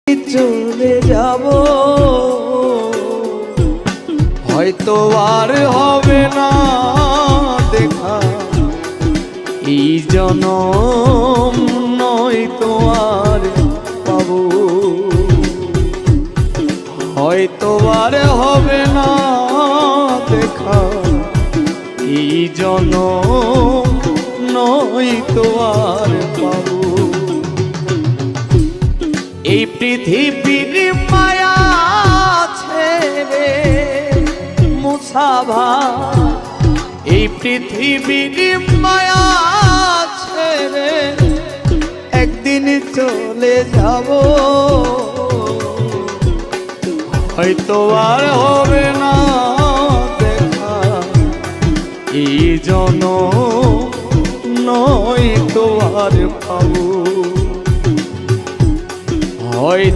চলে যাব, হয়তো আর হবে না দেখা, এই জনম নয়তো আর পাবো, হয়তো আর হবে না দেখা, এই জনম নয়তো আর পাবো। এই পৃথিবীর মায়া ছেড়ে মুসাভা, এই পৃথিবীর মায়া ছেড়ে একদিন চলে যাব, হয়তো আর হবে না দেখা, এই জনম